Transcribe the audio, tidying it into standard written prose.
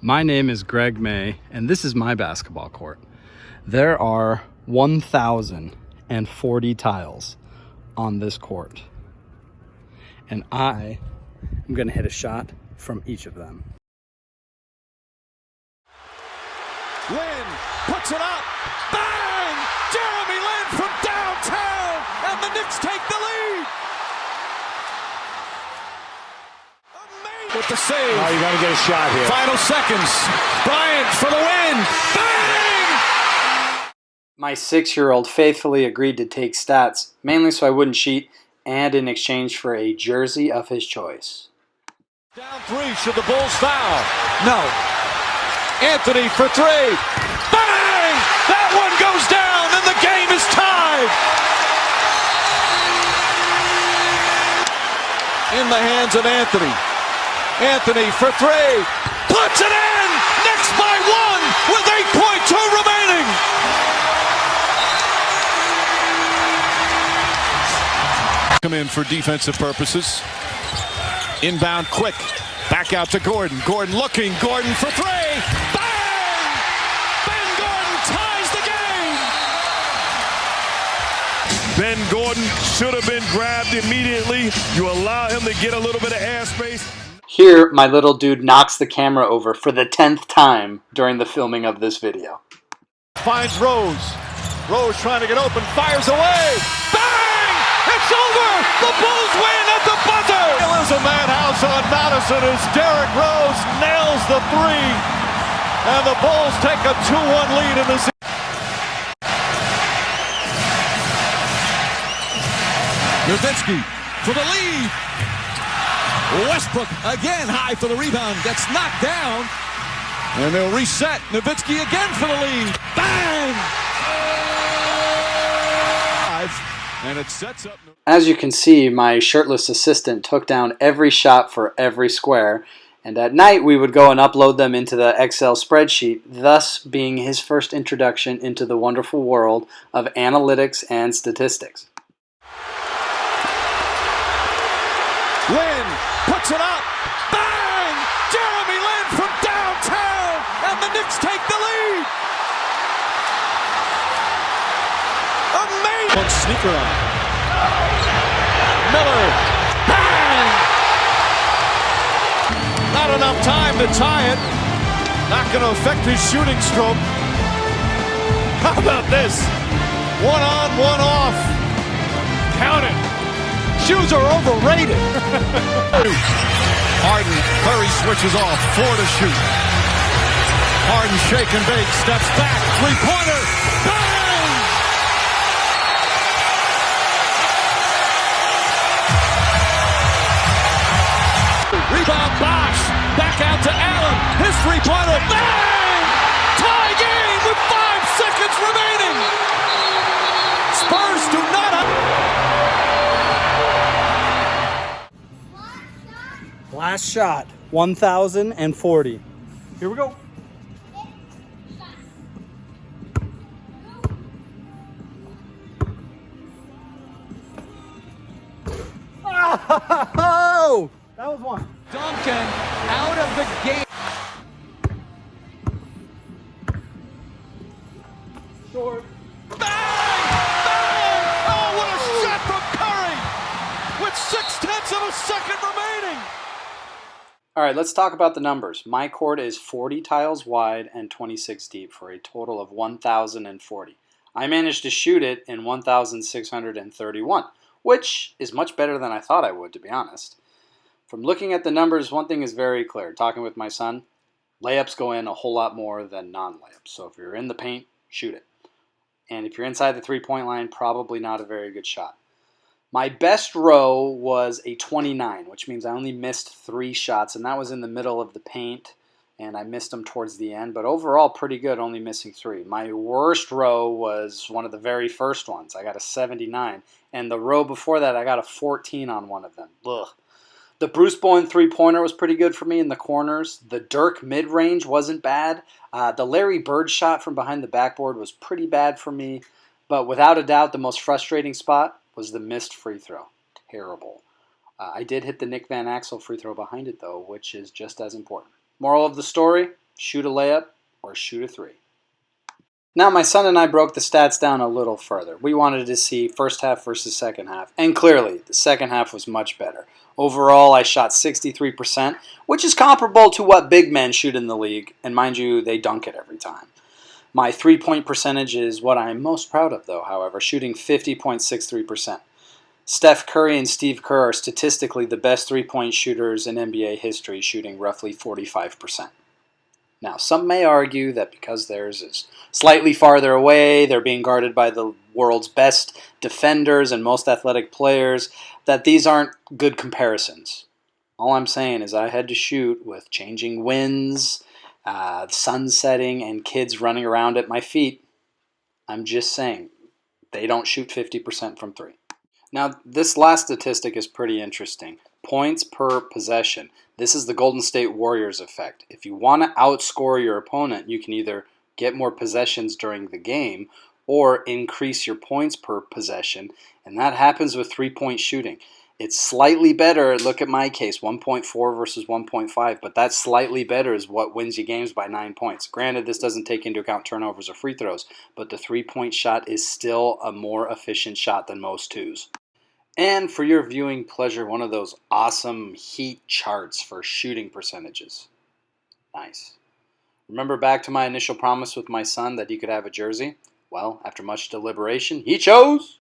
My name is Greg May, and this is my basketball court. There are 1,040 tiles on this court, and I am going to hit a shot from each of them. Lin puts it up. Bang! Jeremy Lin from downtown, and the Knicks take the lead. Amazing. With the save. Oh, you're going to get a shot here. Final seconds. Bryant for the win. Bang! My 6-year-old faithfully agreed to take stats, mainly so I wouldn't cheat, and in exchange for a jersey of his choice. Down three. Should the Bulls foul? No. Anthony for three. Bang! That one goes down, and the game is tied. In the hands of Anthony. Anthony for three. Puts it in! Knicks by one with 8.2 remaining. Come in for defensive purposes. Inbound quick. Back out to Gordon. Gordon looking. Gordon for three. Bang! Ben Gordon ties the game. Ben Gordon should have been grabbed immediately. You allow him to get a little bit of airspace. Here, my little dude knocks the camera over for the 10th time during the filming of this video. Finds Rose. Rose trying to get open. Fires away. Bang! It's over. The Bulls win at the buzzer. It was a madhouse on Madison as Derrick Rose nails the three. And the Bulls take a 2-1 lead in the season. Nowitzki for the lead. Westbrook again high for the rebound. Gets knocked down. And they'll reset. Nowitzki again for the lead. Bang! And it sets up. As you can see, my shirtless assistant took down every shot for every square, and at night we would go and upload them into the Excel spreadsheet, thus being his first introduction into the wonderful world of analytics and statistics. Lin puts it up. Bang! Jeremy Lin from downtown, and the Knicks take the lead. Amazing. One sneaker on. Miller. Bang! Not enough time to tie it. Not going to affect his shooting stroke. How about this? One on, one off. Count it. Shoes are overrated. Harden, Curry switches off, 4 to shoot. Harden shake and bake, steps back, three-pointer, bang! Rebound Bosh, back out to Allen, his three-pointer, bang! Tie game with 5 seconds remaining. Spurs do not have... Last shot, 1,040. Here we go. Oh! That was one. Duncan out of the game. Short. Bang! Bang! Oh, what a shot from Curry! With 0.6 of a second remaining. All right, let's talk about the numbers. My court is 40 tiles wide and 26 deep for a total of 1,040. I managed to shoot it in 1,631, which is much better than I thought I would, to be honest. From looking at the numbers, one thing is very clear. Talking with my son, layups go in a whole lot more than non-layups. So if you're in the paint, shoot it. And if you're inside the three-point line, probably not a very good shot. My best row was a 29, which means I only missed 3 shots, and that was in the middle of the paint, and I missed them towards the end. But overall, pretty good, only missing 3. My worst row was one of the very first ones. I got a 79, and the row before that, I got a 14 on one of them. Ugh. The Bruce Bowen three-pointer was pretty good for me in the corners. The Dirk mid-range wasn't bad. The Larry Bird shot from behind the backboard was pretty bad for me. But without a doubt, the most frustrating spot was the missed free throw. Terrible. I did hit the Nick Van Axel free throw behind it, though, which is just as important. Moral of the story, shoot a layup or shoot a three. Now my son and I broke the stats down a little further. We wanted to see first half versus second half, and clearly the second half was much better. Overall, I shot 63%, which is comparable to what big men shoot in the league, and mind you, they dunk it every time. My three-point percentage is what I'm most proud of, though, however, shooting 50.63%. Steph Curry and Steve Kerr are statistically the best three-point shooters in NBA history, shooting roughly 45%. Now, some may argue that because theirs is slightly farther away, they're being guarded by the world's best defenders and most athletic players, that these aren't good comparisons. All I'm saying is I had to shoot with changing winds, sun setting, and kids running around at my feet. I'm just saying, they don't shoot 50% from three. Now, this last statistic is pretty interesting. Points per possession. This is the Golden State Warriors effect. If you want to outscore your opponent, you can either get more possessions during the game or increase your points per possession, and that happens with three-point shooting. It's slightly better. Look at my case, 1.4 versus 1.5, but that slightly better is what wins you games by 9 points. Granted, this doesn't take into account turnovers or free throws, but the three-point shot is still a more efficient shot than most twos. And for your viewing pleasure, one of those awesome heat charts for shooting percentages. Nice. Remember back to my initial promise with my son that he could have a jersey? Well, after much deliberation, he chose...